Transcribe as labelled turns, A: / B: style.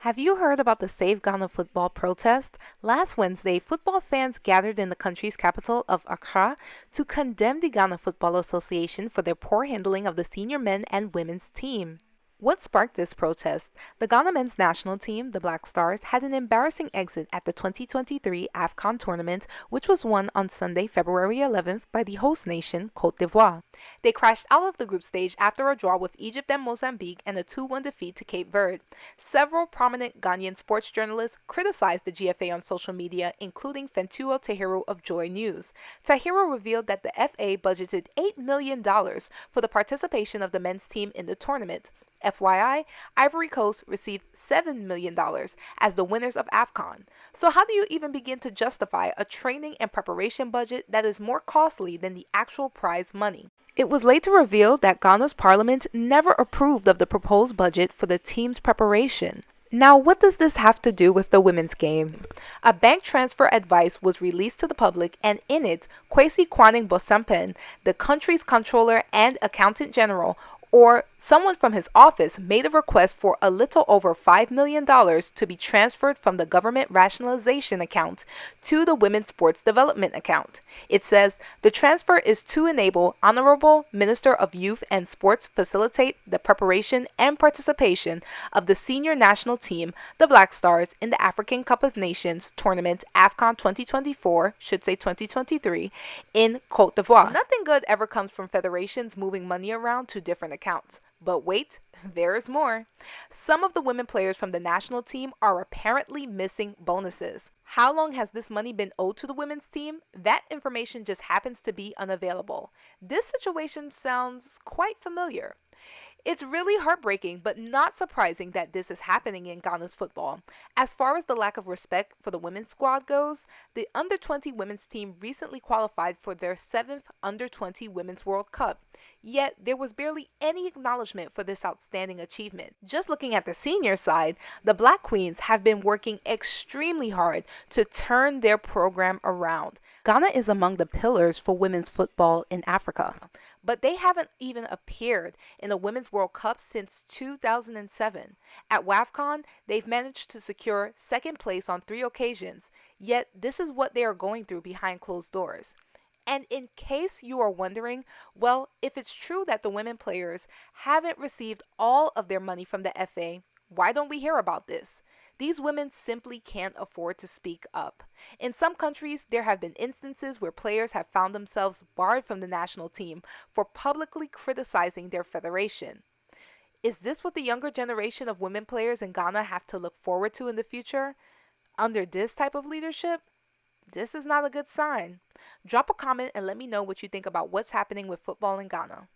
A: Have you heard about the Save Ghana football protest? Last Wednesday, football fans gathered in the country's capital of Accra to condemn the Ghana Football Association for their poor handling of the senior men and women's team. What sparked this protest? The Ghana men's national team, the Black Stars, had an embarrassing exit at the 2023 AFCON tournament, which was won on Sunday, February 11th by the host nation, Côte d'Ivoire. They crashed out of the group stage after a draw with Egypt and Mozambique and a 2-1 defeat to Cape Verde. Several prominent Ghanaian sports journalists criticized the GFA on social media, including Fentuo Tahiru of Joy News. Tahiru revealed that the FA budgeted $8 million for the participation of the men's team in the tournament. FYI, Ivory Coast received $7 million as the winners of AFCON. So how do you even begin to justify a training and preparation budget that is more costly than the actual prize money? It was later revealed that Ghana's parliament never approved of the proposed budget for the team's preparation. Now, what does this have to do with the women's game? A bank transfer advice was released to the public, and in it, Kwesi Kwanning Bosampen, the country's controller and accountant general, or someone from his office, made a request for a little over $5 million to be transferred from the government rationalization account to the women's sports development account. It says the transfer is to enable Honorable Minister of Youth and Sports facilitate the preparation and participation of the senior national team, the Black Stars, in the African Cup of Nations tournament AFCON 2024, should say 2023, in Côte d'Ivoire. Nothing good ever comes from federations moving money around to different accounts. But wait, there is more. Some of the women players from the national team are apparently missing bonuses. How long has this money been owed to the women's team? That information just happens to be unavailable. This situation sounds quite familiar. It's really heartbreaking, but not surprising that this is happening in Ghana's football. As far as the lack of respect for the women's squad goes, the Under-20 women's team recently qualified for their 7th Under-20 Women's World Cup. Yet, there was barely any acknowledgement for this outstanding achievement. Just looking at the senior side, the Black Queens have been working extremely hard to turn their program around. Ghana is among the pillars for women's football in Africa, but they haven't even appeared in a Women's World Cup since 2007. At WAFCON, they've managed to secure second place on 3 occasions, yet this is what they are going through behind closed doors. And in case you are wondering, well, if it's true that the women players haven't received all of their money from the FA, why don't we hear about this? These women simply can't afford to speak up. In some countries, there have been instances where players have found themselves barred from the national team for publicly criticizing their federation. Is this what the younger generation of women players in Ghana have to look forward to in the future? Under this type of leadership? This is not a good sign. Drop a comment and let me know what you think about what's happening with football in Ghana.